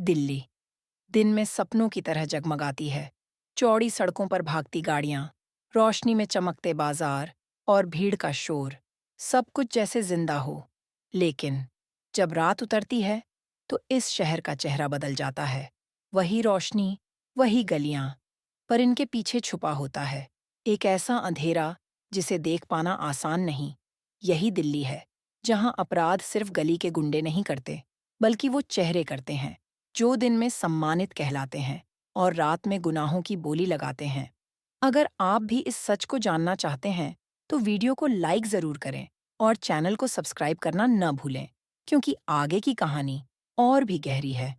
दिल्ली दिन में सपनों की तरह जगमगाती है। चौड़ी सड़कों पर भागती गाड़ियां, रोशनी में चमकते बाजार और भीड़ का शोर, सब कुछ जैसे जिंदा हो। लेकिन जब रात उतरती है, तो इस शहर का चेहरा बदल जाता है। वही रोशनी, वही गलियां, पर इनके पीछे छुपा होता है एक ऐसा अंधेरा जिसे देख पाना आसान नहीं। यही दिल्ली है, जहां अपराध सिर्फ गली के गुंडे नहीं करते, बल्कि वो चेहरे करते हैं जो दिन में सम्मानित कहलाते हैं और रात में गुनाहों की बोली लगाते हैं। अगर आप भी इस सच को जानना चाहते हैं, तो वीडियो को लाइक ज़रूर करें और चैनल को सब्सक्राइब करना न भूलें, क्योंकि आगे की कहानी और भी गहरी है।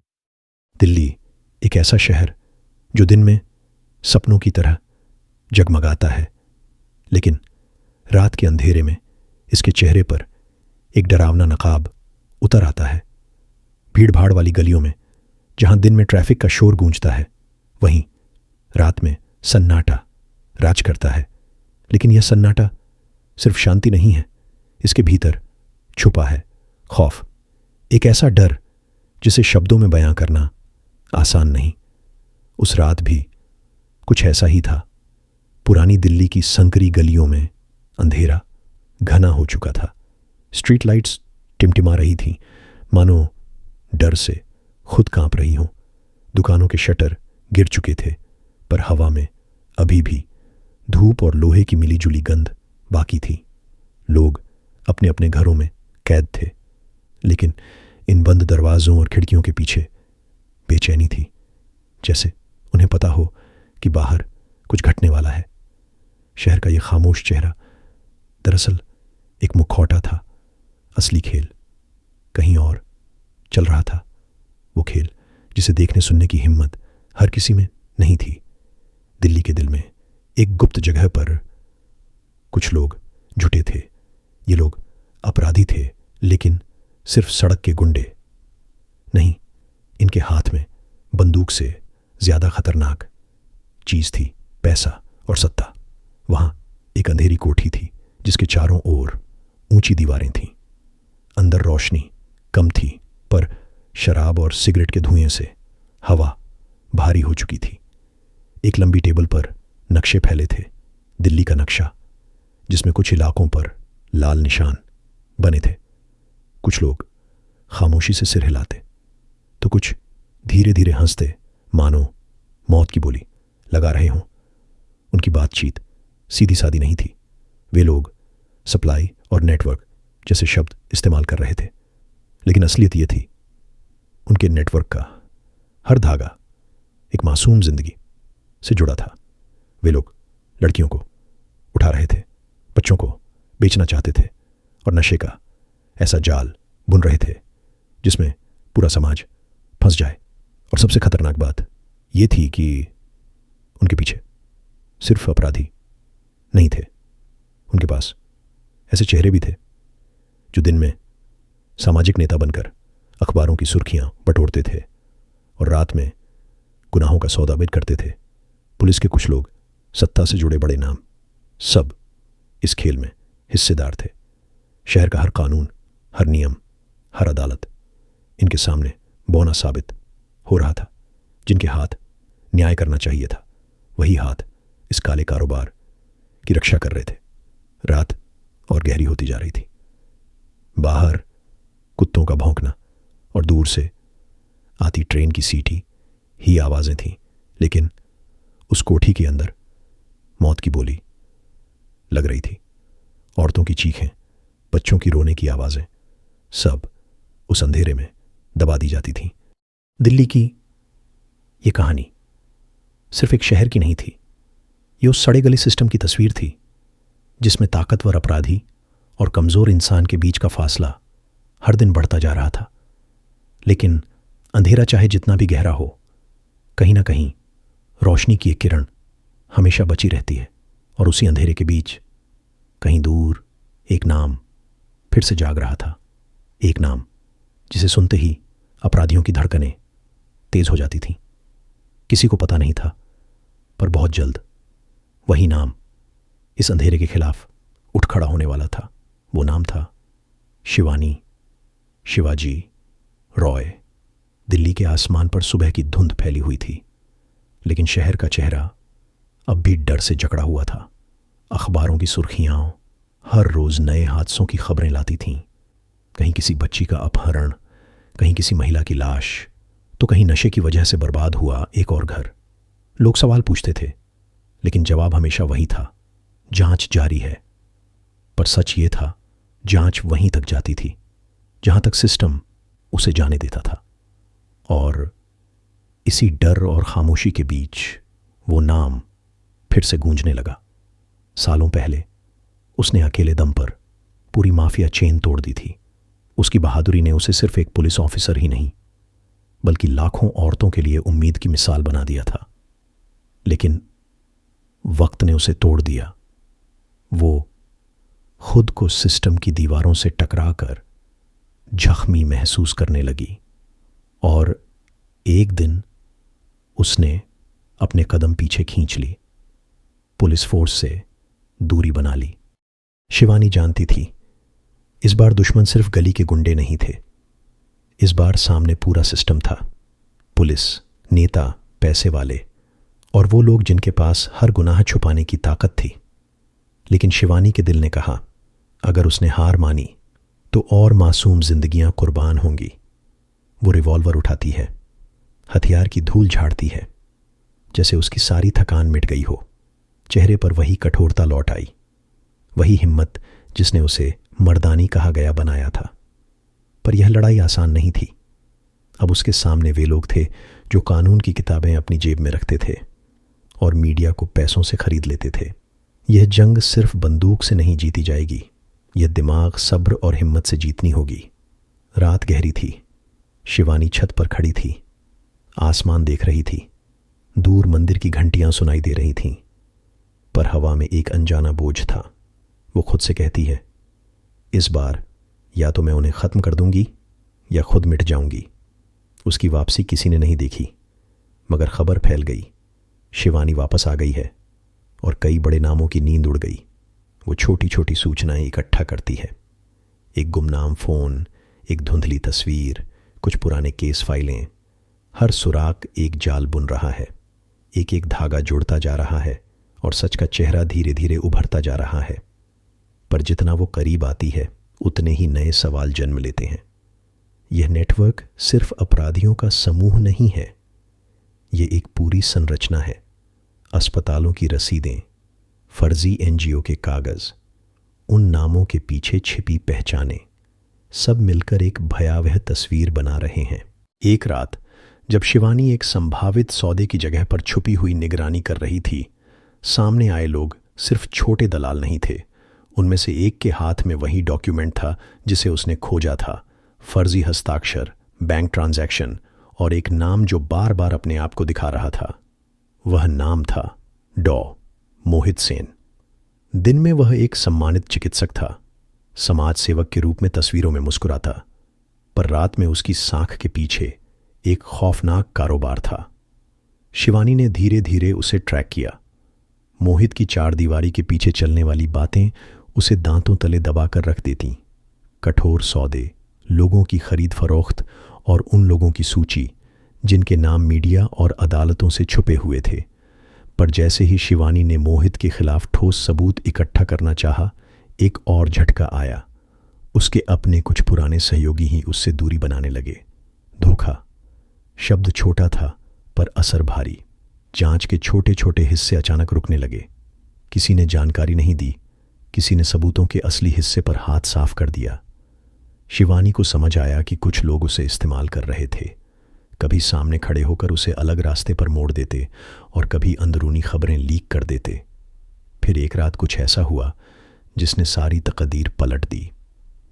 दिल्ली एक ऐसा शहर जो दिन में सपनों की तरह जगमगाता है, लेकिन रात के अंधेरे में इसके चेहरे पर एक डरावना नकाब उतर आता है। भीड़ भाड़ वाली गलियों में जहां दिन में ट्रैफिक का शोर गूंजता है, वहीं रात में सन्नाटा राज करता है। लेकिन यह सन्नाटा सिर्फ शांति नहीं है, इसके भीतर छुपा है खौफ, एक ऐसा डर जिसे शब्दों में बयां करना आसान नहीं। उस रात भी कुछ ऐसा ही था। पुरानी दिल्ली की संकरी गलियों में अंधेरा घना हो चुका था। स्ट्रीट लाइट्स टिमटिमा रही थीं, मानो डर से खुद कांप रही हों। दुकानों के शटर गिर चुके थे, पर हवा में अभी भी धूप और लोहे की मिलीजुली गंध बाकी थी। लोग अपने अपने घरों में कैद थे, लेकिन इन बंद दरवाजों और खिड़कियों के पीछे बेचैनी थी, जैसे उन्हें पता हो कि बाहर कुछ घटने वाला है। शहर का यह खामोश चेहरा दरअसल एक मुखौटा था। असली खेल कहीं और चल रहा था। वो खेल जिसे देखने सुनने की हिम्मत हर किसी में नहीं थी। दिल्ली के दिल में एक गुप्त जगह पर कुछ लोग जुटे थे। ये लोग अपराधी थे, लेकिन सिर्फ सड़क के गुंडे नहीं। इनके हाथ में बंदूक से ज्यादा खतरनाक चीज थी, पैसा और सत्ता। वहां एक अंधेरी कोठी थी, जिसके चारों ओर ऊंची दीवारें थीं। अंदर रोशनी कम थी, पर शराब और सिगरेट के धुएं से हवा भारी हो चुकी थी। एक लंबी टेबल पर नक्शे फैले थे, दिल्ली का नक्शा, जिसमें कुछ इलाकों पर लाल निशान बने थे। कुछ लोग खामोशी से सिर हिलाते, तो कुछ धीरे धीरे हंसते, मानो मौत की बोली लगा रहे हों। उनकी बातचीत सीधी सादी नहीं थी। वे लोग सप्लाई और नेटवर्क जैसे शब्द इस्तेमाल कर रहे थे, लेकिन असलियत यह थी, उनके नेटवर्क का हर धागा एक मासूम जिंदगी से जुड़ा था। वे लोग लड़कियों को उठा रहे थे, बच्चों को बेचना चाहते थे और नशे का ऐसा जाल बुन रहे थे जिसमें पूरा समाज फंस जाए। और सबसे खतरनाक बात यह थी कि उनके पीछे सिर्फ अपराधी नहीं थे। उनके पास ऐसे चेहरे भी थे जो दिन में सामाजिक नेता बनकर अखबारों की सुर्खियां बटोरते थे और रात में गुनाहों का सौदा बेच करते थे। पुलिस के कुछ लोग, सत्ता से जुड़े बड़े नाम, सब इस खेल में हिस्सेदार थे। शहर का हर कानून, हर नियम, हर अदालत इनके सामने बौना साबित हो रहा था। जिनके हाथ न्याय करना चाहिए था, वही हाथ इस काले कारोबार की रक्षा कर रहे थे। रात और गहरी होती जा रही थी। बाहर कुत्तों का भौंकना और दूर से आती ट्रेन की सीटी ही आवाजें थीं, लेकिन उस कोठी के अंदर मौत की बोली लग रही थी। औरतों की चीखें, बच्चों की रोने की आवाजें, सब उस अंधेरे में दबा दी जाती थीं। दिल्ली की ये कहानी सिर्फ एक शहर की नहीं थी। ये उस सड़े गले सिस्टम की तस्वीर थी, जिसमें ताकतवर अपराधी और कमजोर इंसान के बीच का फासला हर दिन बढ़ता जा रहा था। लेकिन अंधेरा चाहे जितना भी गहरा हो, कहीं ना कहीं रोशनी की एक किरण हमेशा बची रहती है। और उसी अंधेरे के बीच कहीं दूर एक नाम फिर से जाग रहा था। एक नाम जिसे सुनते ही अपराधियों की धड़कनें तेज हो जाती थीं। किसी को पता नहीं था, पर बहुत जल्द वही नाम इस अंधेरे के खिलाफ उठ खड़ा होने वाला था। वो नाम था शिवानी शिवाजी रॉय दिल्ली के आसमान पर सुबह की धुंध फैली हुई थी, लेकिन शहर का चेहरा अब भी डर से जकड़ा हुआ था। अखबारों की सुर्खियां हर रोज नए हादसों की खबरें लाती थीं। कहीं किसी बच्ची का अपहरण, कहीं किसी महिला की लाश, तो कहीं नशे की वजह से बर्बाद हुआ एक और घर। लोग सवाल पूछते थे, लेकिन जवाब हमेशा वही था, जांच जारी है। पर सच ये था, जांच वहीं तक जाती थी जहां तक सिस्टम उसे जाने देता था। और इसी डर और खामोशी के बीच वो नाम फिर से गूंजने लगा। सालों पहले उसने अकेले दम पर पूरी माफिया चेन तोड़ दी थी। उसकी बहादुरी ने उसे सिर्फ एक पुलिस ऑफिसर ही नहीं, बल्कि लाखों औरतों के लिए उम्मीद की मिसाल बना दिया था। लेकिन वक्त ने उसे तोड़ दिया। वो खुद को सिस्टम की दीवारों से टकराकर जख्मी महसूस करने लगी और एक दिन उसने अपने कदम पीछे खींच ली, पुलिस फोर्स से दूरी बना ली। शिवानी जानती थी, इस बार दुश्मन सिर्फ गली के गुंडे नहीं थे। इस बार सामने पूरा सिस्टम था, पुलिस, नेता, पैसे वाले और वो लोग जिनके पास हर गुनाह छुपाने की ताकत थी। लेकिन शिवानी के दिल ने कहा, अगर उसने हार मानी तो और मासूम जिंदगियां कुर्बान होंगी। वो रिवॉल्वर उठाती है, हथियार की धूल झाड़ती है, जैसे उसकी सारी थकान मिट गई हो। चेहरे पर वही कठोरता लौट आई, वही हिम्मत जिसने उसे मर्दानी कहा गया बनाया था। पर यह लड़ाई आसान नहीं थी। अब उसके सामने वे लोग थे जो कानून की किताबें अपनी जेब में रखते थे और मीडिया को पैसों से खरीद लेते थे। यह जंग सिर्फ बंदूक से नहीं जीती जाएगी, यह दिमाग, सब्र और हिम्मत से जीतनी होगी। रात गहरी थी। शिवानी छत पर खड़ी थी, आसमान देख रही थी। दूर मंदिर की घंटियां सुनाई दे रही थीं, पर हवा में एक अनजाना बोझ था। वो खुद से कहती है, इस बार या तो मैं उन्हें ख़त्म कर दूंगी या खुद मिट जाऊंगी। उसकी वापसी किसी ने नहीं देखी, मगर खबर फैल गई, शिवानी वापस आ गई है और कई बड़े नामों की नींद उड़ गई। वो छोटी छोटी सूचनाएं इकट्ठा करती है, एक गुमनाम फ़ोन, एक धुंधली तस्वीर, कुछ पुराने केस फाइलें। हर सुराग एक जाल बुन रहा है, एक एक धागा जुड़ता जा रहा है और सच का चेहरा धीरे धीरे उभरता जा रहा है। पर जितना वो करीब आती है, उतने ही नए सवाल जन्म लेते हैं। यह नेटवर्क सिर्फ अपराधियों का समूह नहीं है, ये एक पूरी संरचना है। अस्पतालों की रसीदें, फर्जी एनजीओ के कागज, उन नामों के पीछे छिपी पहचानें, सब मिलकर एक भयावह तस्वीर बना रहे हैं। एक रात जब शिवानी एक संभावित सौदे की जगह पर छुपी हुई निगरानी कर रही थी, सामने आए लोग सिर्फ छोटे दलाल नहीं थे। उनमें से एक के हाथ में वही डॉक्यूमेंट था जिसे उसने खोजा था, फर्जी हस्ताक्षर, बैंक ट्रांजैक्शन और एक नाम जो बार बार अपने आप को दिखा रहा था। वह नाम था डॉ. मोहित सेन। दिन में वह एक सम्मानित चिकित्सक था, समाज सेवक के रूप में तस्वीरों में मुस्कुराता, पर रात में उसकी साख के पीछे एक खौफनाक कारोबार था। शिवानी ने धीरे धीरे उसे ट्रैक किया। मोहित की चार दीवारी के पीछे चलने वाली बातें उसे दांतों तले दबाकर रख देती। कठोर सौदे, लोगों की खरीद फरोख्त और उन लोगों की सूची जिनके नाम मीडिया और अदालतों से छुपे हुए थे। पर जैसे ही शिवानी ने मोहित के खिलाफ ठोस सबूत इकट्ठा करना चाहा, एक और झटका आया। उसके अपने कुछ पुराने सहयोगी ही उससे दूरी बनाने लगे। धोखा शब्द छोटा था पर असर भारी। जांच के छोटे छोटे हिस्से अचानक रुकने लगे। किसी ने जानकारी नहीं दी, किसी ने सबूतों के असली हिस्से पर हाथ साफ कर दिया। शिवानी को समझ आया कि कुछ लोग उसे इस्तेमाल कर रहे थे। कभी सामने खड़े होकर उसे अलग रास्ते पर मोड़ देते और कभी अंदरूनी खबरें लीक कर देते। फिर एक रात कुछ ऐसा हुआ जिसने सारी तकदीर पलट दी।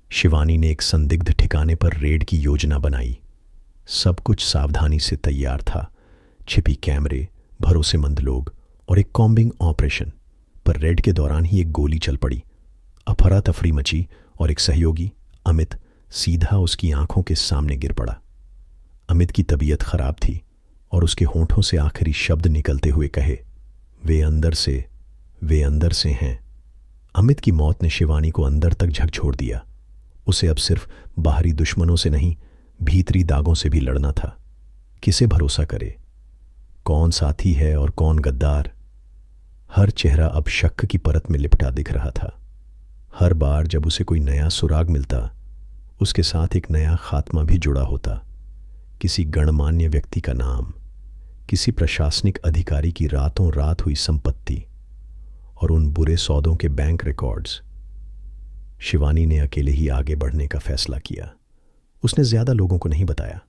शिवानी ने एक संदिग्ध ठिकाने पर रेड की योजना बनाई। सब कुछ सावधानी से तैयार था, छिपी कैमरे, भरोसेमंद लोग और एक कॉम्बिंग ऑपरेशन। पर रेड के दौरान ही एक गोली चल पड़ी। अफरा तफरी मची और एक सहयोगी, अमित, सीधा उसकी आंखों के सामने गिर पड़ा। अमित की तबीयत खराब थी और उसके होंठों से आखिरी शब्द निकलते हुए कहे, वे अंदर से हैं। अमित की मौत ने शिवानी को अंदर तक झकझोर दिया। उसे अब सिर्फ बाहरी दुश्मनों से नहीं, भीतरी दागों से भी लड़ना था। किसे भरोसा करे, कौन साथी है और कौन गद्दार। हर चेहरा अब शक की परत में लिपटा दिख रहा था। हर बार जब उसे कोई नया सुराग मिलता, उसके साथ एक नया खात्मा भी जुड़ा होता। किसी गणमान्य व्यक्ति का नाम, किसी प्रशासनिक अधिकारी की रातों रात हुई संपत्ति और उन बुरे सौदों के बैंक रिकॉर्ड्स। शिवानी ने अकेले ही आगे बढ़ने का फैसला किया। उसने ज्यादा लोगों को नहीं बताया,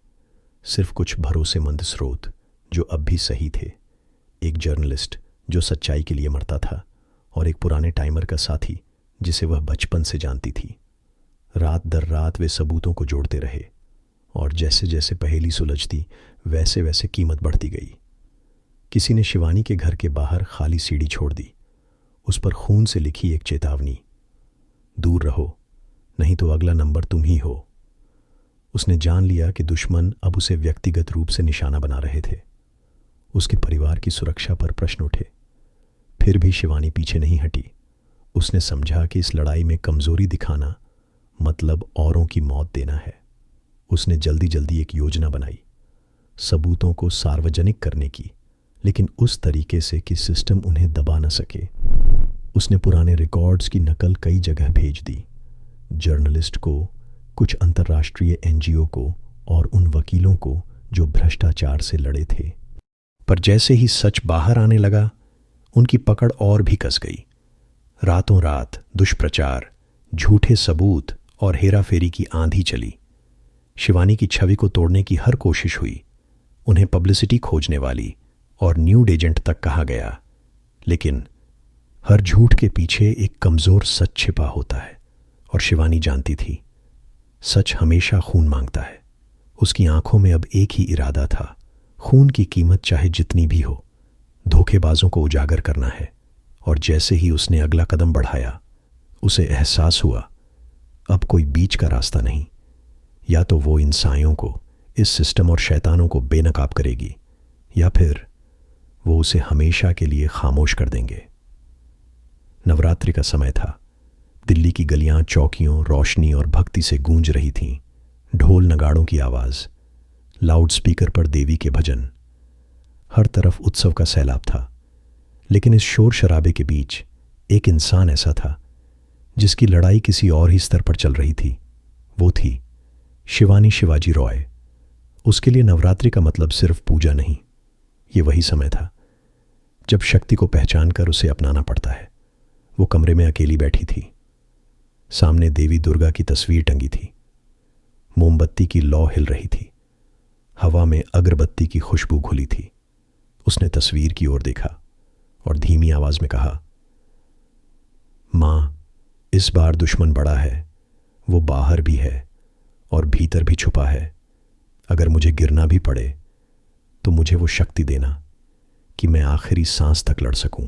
सिर्फ कुछ भरोसेमंद स्रोत जो अब भी सही थे, एक जर्नलिस्ट जो सच्चाई के लिए मरता था और एक पुराने टाइमर का साथी जिसे वह बचपन से जानती थी। रात दर रात वे सबूतों को जोड़ते रहे और जैसे जैसे पहेली सुलझती वैसे वैसे कीमत बढ़ती गई। किसी ने शिवानी के घर के बाहर खाली सीढ़ी छोड़ दी, उस पर खून से लिखी एक चेतावनी, दूर रहो नहीं तो अगला नंबर तुम ही हो। उसने जान लिया कि दुश्मन अब उसे व्यक्तिगत रूप से निशाना बना रहे थे। उसके परिवार की सुरक्षा पर प्रश्न उठे। फिर भी शिवानी पीछे नहीं हटी। उसने समझा कि इस लड़ाई में कमजोरी दिखाना मतलब औरों की मौत देना है। उसने जल्दी जल्दी एक योजना बनाई, सबूतों को सार्वजनिक करने की, लेकिन उस तरीके से कि सिस्टम उन्हें दबा न सके। उसने पुराने रिकॉर्ड्स की नकल कई जगह भेज दी, जर्नलिस्ट को, कुछ अंतर्राष्ट्रीय एनजीओ को और उन वकीलों को जो भ्रष्टाचार से लड़े थे। पर जैसे ही सच बाहर आने लगा, उनकी पकड़ और भी कस गई। रातों रात दुष्प्रचार, झूठे सबूत और हेराफेरी की आंधी चली। शिवानी की छवि को तोड़ने की हर कोशिश हुई। उन्हें पब्लिसिटी खोजने वाली और न्यूड एजेंट तक कहा गया, लेकिन हर झूठ के पीछे एक कमजोर सच छिपा होता है और शिवानी जानती थी, सच हमेशा खून मांगता है। उसकी आंखों में अब एक ही इरादा था, खून की कीमत चाहे जितनी भी हो, धोखेबाजों को उजागर करना है। और जैसे ही उसने अगला कदम बढ़ाया, उसे एहसास हुआ अब कोई बीच का रास्ता नहीं। या तो वो इन सायों को, इस सिस्टम और शैतानों को बेनकाब करेगी, या फिर वो उसे हमेशा के लिए खामोश कर देंगे। नवरात्रि का समय था। दिल्ली की गलियां चौकियों, रोशनी और भक्ति से गूंज रही थीं। ढोल नगाड़ों की आवाज, लाउडस्पीकर पर देवी के भजन, हर तरफ उत्सव का सैलाब था। लेकिन इस शोर शराबे के बीच एक इंसान ऐसा था जिसकी लड़ाई किसी और ही स्तर पर चल रही थी। वो थी शिवानी शिवाजी रॉय। उसके लिए नवरात्रि का मतलब सिर्फ पूजा नहीं, ये वही समय था जब शक्ति को पहचान कर उसे अपनाना पड़ता है। वो कमरे में अकेली बैठी थी। सामने देवी दुर्गा की तस्वीर टंगी थी। मोमबत्ती की लौ हिल रही थी। हवा में अगरबत्ती की खुशबू घुली थी। उसने तस्वीर की ओर देखा और धीमी आवाज में कहा, मां, इस बार दुश्मन बड़ा है। वो बाहर भी है और भीतर भी छुपा है। अगर मुझे गिरना भी पड़े तो मुझे वो शक्ति देना कि मैं आखिरी सांस तक लड़ सकूं।